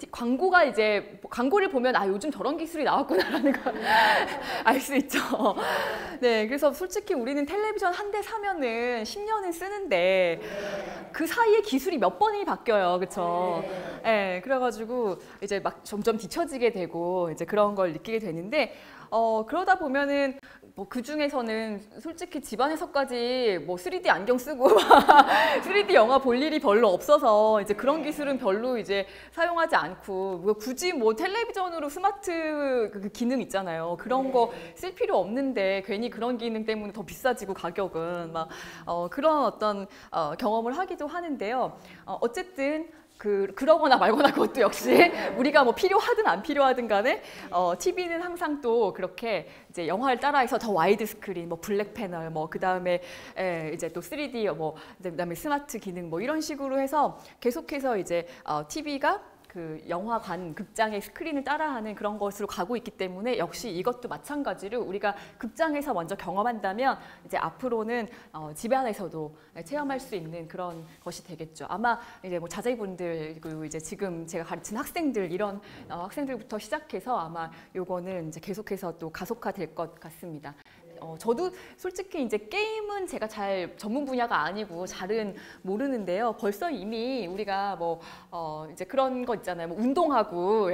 광고가 이제 광고를 보면 요즘 저런 기술이 나왔구나라는 걸 알 수 있죠. 그래서 솔직히 우리는 텔레비전 한 대 사면은 10년을 쓰는데 그 사이에 기술이 몇 번이 바뀌어요, 그렇죠? 그래가지고 이제 막 점점 뒤처지게 되고 이제 그런 걸 느끼게 되는데 그러다 보면은 그 중에서는 솔직히 집안에서까지 3D 안경 쓰고 3D 영화 볼 일이 별로 없어서 이제 그런 기술은 별로 이제 사용하지 않고 굳이 텔레비전으로 스마트 기능 있잖아요. 그런 거 쓸 필요 없는데 괜히 그런 기능 때문에 더 비싸지고 가격은 그런 어떤 경험을 하기도 하는데요. 어쨌든 그러거나 말거나 그것도 역시 우리가 필요하든 안 필요하든 간에 TV는 항상 또 그렇게 이제 영화를 따라해서 더 와이드 스크린, 블랙 패널, 그다음에 이제 또 3D, 그다음에 스마트 기능 이런 식으로 해서 계속해서 이제 TV가 그 영화관, 극장의 스크린을 따라하는 그런 것으로 가고 있기 때문에 역시 이것도 마찬가지로 우리가 극장에서 먼저 경험한다면 이제 앞으로는 집안에서도 체험할 수 있는 그런 것이 되겠죠. 아마 이제 자제분들 그리고 이제 지금 제가 가르치는 학생들 이런 학생들부터 시작해서 아마 요거는 이제 계속해서 또 가속화될 것 같습니다. 저도 솔직히 이제 게임은 제가 잘 전문 분야가 아니고 잘은 모르는데요. 벌써 이미 우리가 뭐 이제 그런 거 있잖아요. 뭐 운동하고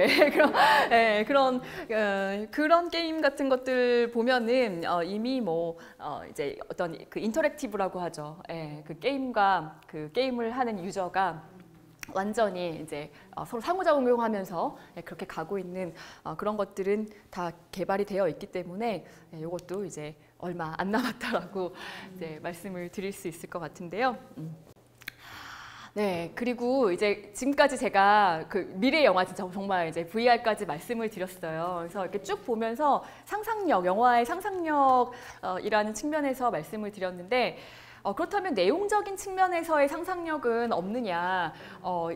그런 게임 같은 것들 보면은 이미 뭐 이제 어떤 그 인터랙티브라고 하죠. 그 게임과 그 게임을 하는 유저가 완전히 이제 서로 상호작용하면서 그렇게 가고 있는 그런 것들은 다 개발이 되어 있기 때문에 이것도 이제 얼마 안 남았다라고 이제 말씀을 드릴 수 있을 것 같은데요. 네, 그리고 이제 지금까지 제가 그 미래 영화 진짜 정말 이제 VR까지 말씀을 드렸어요. 그래서 이렇게 쭉 보면서 상상력, 영화의 상상력이라는 측면에서 말씀을 드렸는데 그렇다면 내용적인 측면에서의 상상력은 없느냐?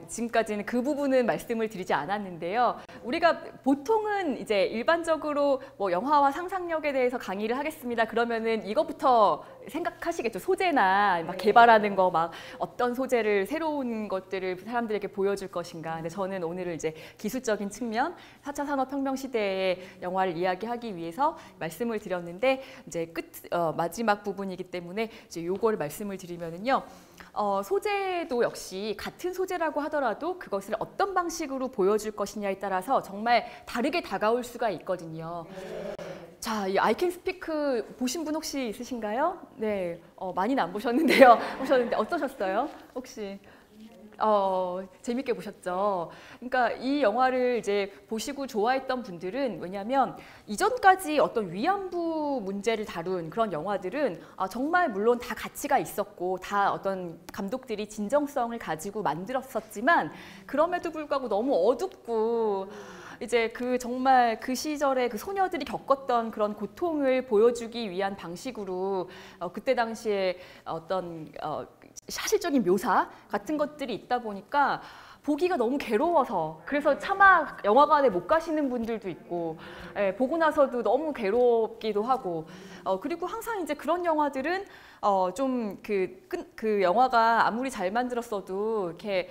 지금까지는 그 부분은 말씀을 드리지 않았는데요. 우리가 보통은 이제 일반적으로 뭐 영화와 상상력에 대해서 강의를 하겠습니다. 그러면은 이것부터 생각하시겠죠. 소재나 막 개발하는 거, 막 어떤 소재를 새로운 것들을 사람들에게 보여줄 것인가. 근데 저는 오늘은 이제 기술적인 측면, 4차 산업혁명 시대의 영화를 이야기하기 위해서 말씀을 드렸는데 이제 마지막 부분이기 때문에 이제 요걸 말씀을 드리면은요. 소재도 역시 같은 소재라고 하더라도 그것을 어떤 방식으로 보여줄 것이냐에 따라서 정말 다르게 다가올 수가 있거든요. 자, 이 I Can Speak 보신 분 혹시 있으신가요? 네, 많이는 안 보셨는데요. 보셨는데 어떠셨어요? 혹시? 재밌게 보셨죠. 그러니까 이 영화를 이제 보시고 좋아했던 분들은 왜냐하면 이전까지 어떤 위안부 문제를 다룬 그런 영화들은 정말 물론 다 가치가 있었고 다 어떤 감독들이 진정성을 가지고 만들었었지만 그럼에도 불구하고 너무 어둡고 이제 그 정말 그 시절에 그 소녀들이 겪었던 그런 고통을 보여주기 위한 방식으로 그때 당시에 어떤 사실적인 묘사 같은 것들이 있다 보니까 보기가 너무 괴로워서 그래서 차마 영화관에 못 가시는 분들도 있고 보고 나서도 너무 괴롭기도 하고 그리고 항상 이제 그런 영화들은 좀 그 영화가 아무리 잘 만들었어도 이렇게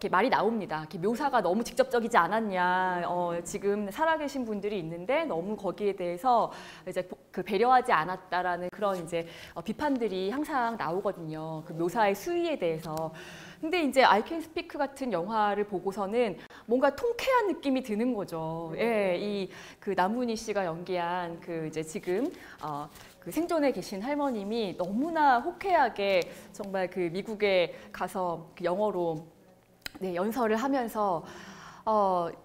말이 나옵니다. 이렇게 묘사가 너무 직접적이지 않았냐. 지금 살아계신 분들이 있는데 너무 거기에 대해서 이제 그 배려하지 않았다라는 그런 이제 비판들이 항상 나오거든요. 그 묘사의 수위에 대해서. 근데 이제 I Can Speak 같은 영화를 보고서는 뭔가 통쾌한 느낌이 드는 거죠. 이 그 남훈희 씨가 연기한 그 이제 지금 그 생존에 계신 할머님이 너무나 호쾌하게 정말 그 미국에 가서 그 영어로 연설을 하면서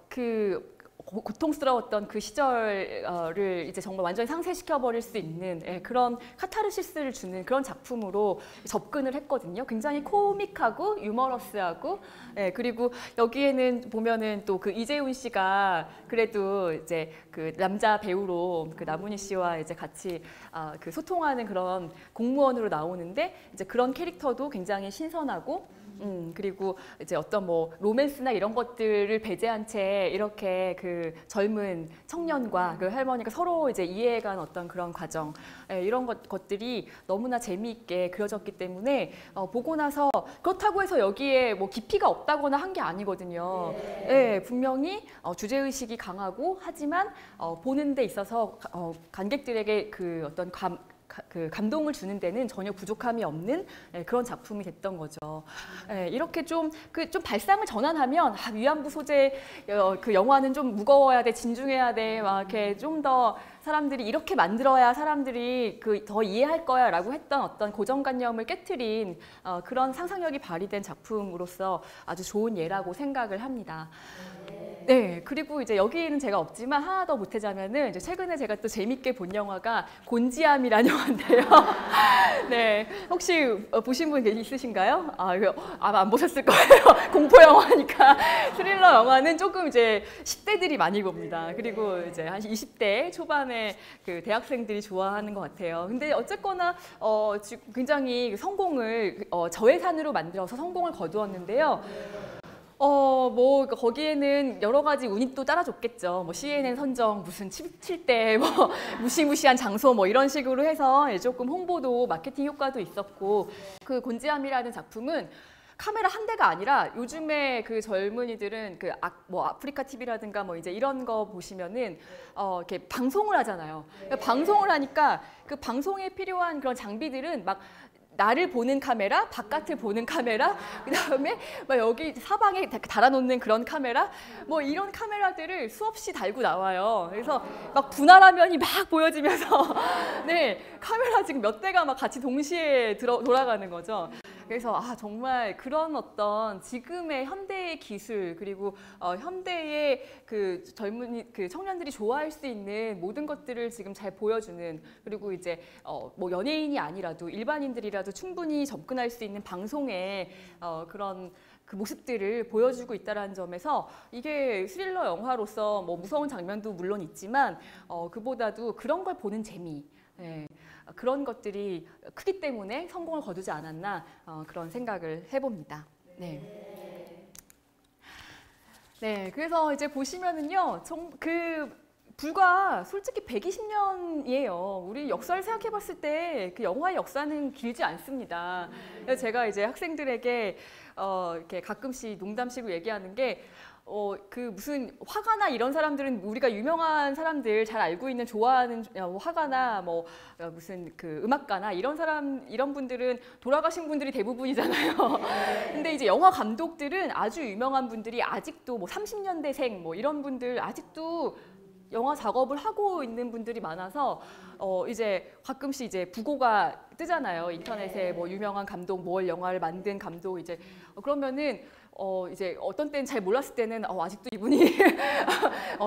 그 고통스러웠던 그 시절을 이제 정말 완전히 상쇄시켜 버릴 수 있는 그런 카타르시스를 주는 그런 작품으로 접근을 했거든요. 굉장히 코믹하고 유머러스하고 그리고 여기에는 보면은 또 그 이재훈 씨가 그래도 이제 그 남자 배우로 그 남훈희 씨와 이제 같이 그 소통하는 그런 공무원으로 나오는데 이제 그런 캐릭터도 굉장히 신선하고 그리고 이제 어떤 뭐 로맨스나 이런 것들을 배제한 채 이렇게 그 젊은 청년과 그 할머니가 서로 이제 이해해간 어떤 그런 과정 이런 것들이 너무나 재미있게 그려졌기 때문에 보고 나서 그렇다고 해서 여기에 뭐 깊이가 없다거나 한 게 아니거든요. 분명히 주제의식이 강하고 하지만 보는 데 있어서 관객들에게 그 어떤 그 감동을 주는 데는 전혀 부족함이 없는 그런 작품이 됐던 거죠. 이렇게 좀 발상을 전환하면 위안부 소재 그 영화는 좀 무거워야 돼, 진중해야 돼, 막 이렇게 좀 더 사람들이 이렇게 만들어야 사람들이 그 더 이해할 거야라고 했던 어떤 고정관념을 깨트린 그런 상상력이 발휘된 작품으로서 아주 좋은 예라고 생각을 합니다. 네, 그리고 이제 여기는 제가 없지만 하나 더 보태자면은 이제 최근에 제가 또 재밌게 본 영화가 곤지암이라는 영화인데요. 네, 혹시 보신 분 있으신가요? 이거 아마 안 보셨을 거예요. 공포 영화니까 스릴러 영화는 조금 이제 10대들이 많이 봅니다. 그리고 이제 한 20대 초반에 그 대학생들이 좋아하는 것 같아요. 근데 어쨌거나 지금 굉장히 성공을 저예산으로 만들어서 성공을 거두었는데요. 뭐 거기에는 여러 가지 운이 또 따라줬겠죠. 뭐 CNN 선정 무슨 7대 뭐 무시무시한 장소 뭐 이런 식으로 해서 조금 홍보도 마케팅 효과도 있었고 그 곤지암이라는 작품은 카메라 한 대가 아니라 요즘에 그 젊은이들은 그 뭐 아프리카 TV라든가 뭐 이제 이런 거 보시면은 이렇게 방송을 하잖아요. 그러니까 방송을 하니까 그 방송에 필요한 그런 장비들은 막 나를 보는 카메라, 바깥을 보는 카메라, 그다음에 막 여기 사방에 달아놓는 그런 카메라, 뭐 이런 카메라들을 수없이 달고 나와요. 그래서 막 분할화면이 막 보여지면서 네, 카메라 지금 몇 대가 막 같이 동시에 돌아가는 거죠. 그래서 정말 그런 어떤 지금의 현대의 기술 그리고 현대의 그 그 청년들이 좋아할 수 있는 모든 것들을 지금 잘 보여주는, 그리고 이제 뭐 연예인이 아니라도 일반인들이라도 충분히 접근할 수 있는 방송의 그런 그 모습들을 보여주고 있다는 점에서 이게 스릴러 영화로서 뭐 무서운 장면도 물론 있지만 그보다도 그런 걸 보는 재미, 네, 그런 것들이 크기 때문에 성공을 거두지 않았나 그런 생각을 해봅니다. 네. 네, 그래서 이제 보시면은요, 불과 솔직히 120년이에요. 우리 역사를 생각해봤을 때 그 영화의 역사는 길지 않습니다. 그래서 제가 이제 학생들에게 이렇게 가끔씩 농담식으로 얘기하는 게 그 무슨 화가나 이런 사람들은 우리가 유명한 사람들 잘 알고 있는 좋아하는 화가나 뭐 무슨 그 음악가나 이런 분들은 돌아가신 분들이 대부분이잖아요. 근데 이제 영화 감독들은 아주 유명한 분들이 아직도 뭐 30년대생 뭐 이런 분들 아직도 영화 작업을 하고 있는 분들이 많아서 이제 가끔씩 이제 부고가 뜨잖아요. 인터넷에 뭐 유명한 감독, 뭘 영화를 만든 감독 이제 그러면은 이제 어떤 때는 잘 몰랐을 때는 아직도 이분이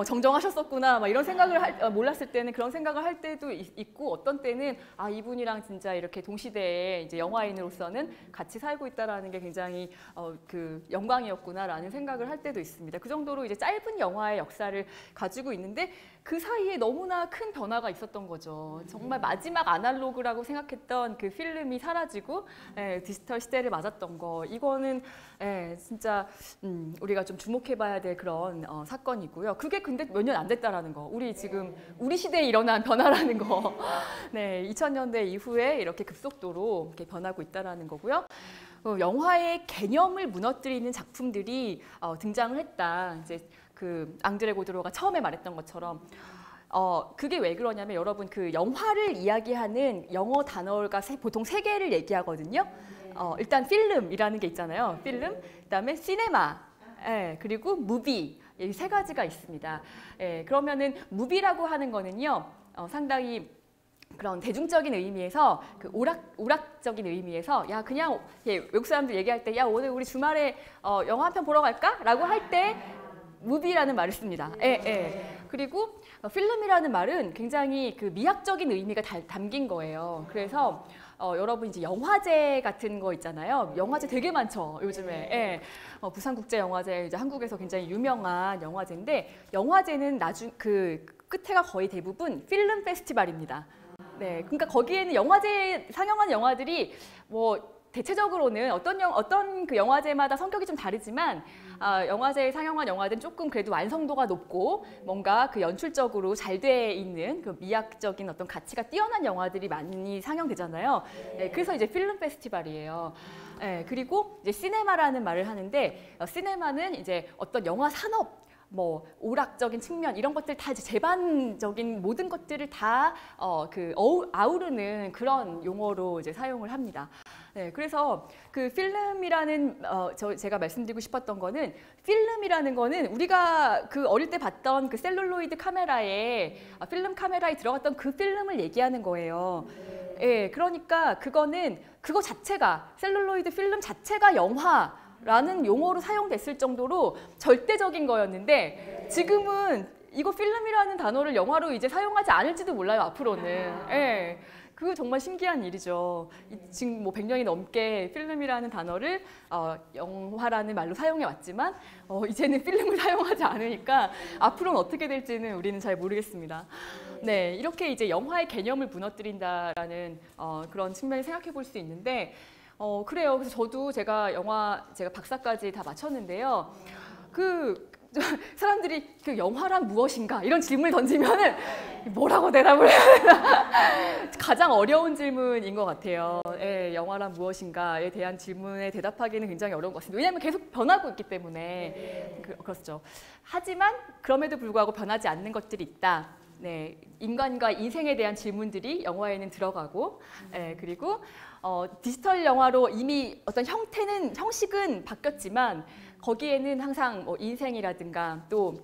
정정하셨었구나 막 이런 생각을 몰랐을 때는 그런 생각을 할 때도 있고, 어떤 때는 이분이랑 진짜 이렇게 동시대에 이제 영화인으로서는 같이 살고 있다라는 게 굉장히 그 영광이었구나라는 생각을 할 때도 있습니다. 그 정도로 이제 짧은 영화의 역사를 가지고 있는데 그 사이에 너무나 큰 변화가 있었던 거죠. 정말 마지막 아날로그라고 생각했던 그 필름이 사라지고 디지털 시대를 맞았던 거, 이거는 진짜 우리가 좀 주목해봐야 될 그런 사건이고요. 그게 근데 몇 년 안 됐다라는 거, 우리 시대에 일어난 변화라는 거, 네, 2000년대 이후에 이렇게 급속도로 이렇게 변하고 있다라는 거고요. 영화의 개념을 무너뜨리는 작품들이 등장을 했다. 이제 그 앙드레 고드로가 처음에 말했던 것처럼 그게 왜 그러냐면, 여러분 그 영화를 이야기하는 영어 단어가 보통 세 개를 얘기하거든요. 일단 필름이라는 게 있잖아요. 필름, 그다음에 시네마, 그리고 무비, 이 세 가지가 있습니다. 그러면은 무비라고 하는 거는요, 상당히 그런 대중적인 의미에서 그 오락적인 의미에서 그냥 외국 사람들 얘기할 때 오늘 우리 주말에 영화 한 편 보러 갈까? 라고 할 때 무비라는 말을 씁니다. 그리고 필름이라는 말은 굉장히 그 미학적인 의미가 담긴 거예요. 그래서 여러분 이제 영화제 같은 거 있잖아요. 영화제 되게 많죠, 요즘에. 부산국제영화제 이제 한국에서 굉장히 유명한 영화제인데, 영화제는 그 끝에가 거의 대부분 필름 페스티벌입니다. 네, 그러니까 거기에는 영화제 상영한 영화들이 뭐 대체적으로는 어떤 그 영화제마다 성격이 좀 다르지만 영화제에 상영한 영화들은 조금 그래도 완성도가 높고 뭔가 그 연출적으로 잘 돼 있는 그 미학적인 어떤 가치가 뛰어난 영화들이 많이 상영되잖아요. 네, 그래서 이제 필름 페스티벌이에요. 그리고 이제 시네마라는 말을 하는데, 시네마는 이제 어떤 영화 산업, 뭐 오락적인 측면 이런 것들 다 이제 제반적인 모든 것들을 다 아우르는 그런 용어로 이제 사용을 합니다. 네, 그래서 그 필름이라는 제가 말씀드리고 싶었던 거는, 필름이라는 거는 우리가 그 어릴 때 봤던 그 셀룰로이드 카메라에 필름 카메라에 들어갔던 그 필름을 얘기하는 거예요. 그러니까 그거 자체가, 셀룰로이드 필름 자체가 영화라는 용어로 사용됐을 정도로 절대적인 거였는데, 지금은 이거 필름이라는 단어를 영화로 이제 사용하지 않을지도 몰라요, 앞으로는. 그거 정말 신기한 일이죠. 지금 뭐 100년이 넘게 필름이라는 단어를 영화라는 말로 사용해 왔지만 이제는 필름을 사용하지 않으니까 앞으로는 어떻게 될지는 우리는 잘 모르겠습니다. 네, 이렇게 이제 영화의 개념을 무너뜨린다라는 그런 측면을 생각해 볼 수 있는데, 그래요. 그래서 제가 박사까지 다 마쳤는데요. 사람들이 그 영화란 무엇인가 이런 질문을 던지면은 뭐라고 대답을 해야 되나 가장 어려운 질문인 것 같아요. 예, 영화란 무엇인가에 대한 질문에 대답하기는 굉장히 어려운 것 같습니다. 왜냐하면 계속 변하고 있기 때문에 그렇죠. 하지만 그럼에도 불구하고 변하지 않는 것들이 있다. 네, 인간과 인생에 대한 질문들이 영화에는 들어가고, 그리고 디지털 영화로 이미 어떤 형식은 바뀌었지만 거기에는 항상 뭐 인생이라든가 또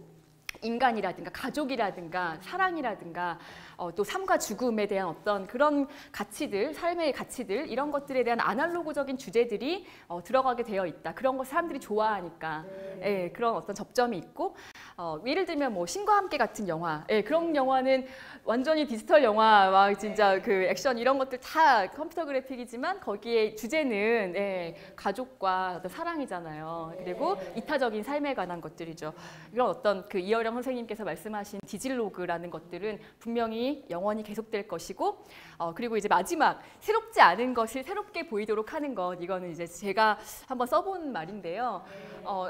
인간이라든가 가족이라든가 사랑이라든가 또 삶과 죽음에 대한 어떤 그런 가치들, 삶의 가치들 이런 것들에 대한 아날로그적인 주제들이 들어가게 되어 있다. 그런 거 사람들이 좋아하니까 그런 어떤 접점이 있고 예를 들면 뭐 신과 함께 같은 영화, 그런 영화는 완전히 디지털 영화, 막 진짜 그 액션 이런 것들 다 컴퓨터 그래픽이지만 거기에 주제는 가족과 어떤 사랑이잖아요. 그리고 이타적인 삶에 관한 것들이죠. 이런 어떤 그 이어령 선생님께서 말씀하신 디질로그라는 것들은 분명히 영원히 계속될 것이고, 그리고 이제 마지막 새롭지 않은 것을 새롭게 보이도록 하는 것, 이거는 이제 제가 한번 써본 말인데요.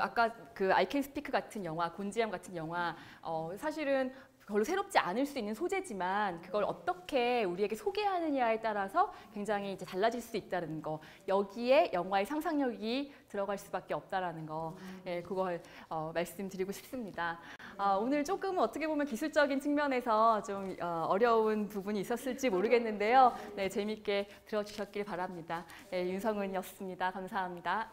아까 그 I Can Speak 같은 영화, 곤지암 같은 영화, 사실은 별로 새롭지 않을 수 있는 소재지만 그걸 어떻게 우리에게 소개하느냐에 따라서 굉장히 이제 달라질 수 있다는 거, 여기에 영화의 상상력이 들어갈 수밖에 없다라는 거, 그걸 말씀드리고 싶습니다. 오늘 조금 어떻게 보면 기술적인 측면에서 좀 어려운 부분이 있었을지 모르겠는데요. 네, 재미있게 들어주셨길 바랍니다. 윤성은이었습니다. 감사합니다.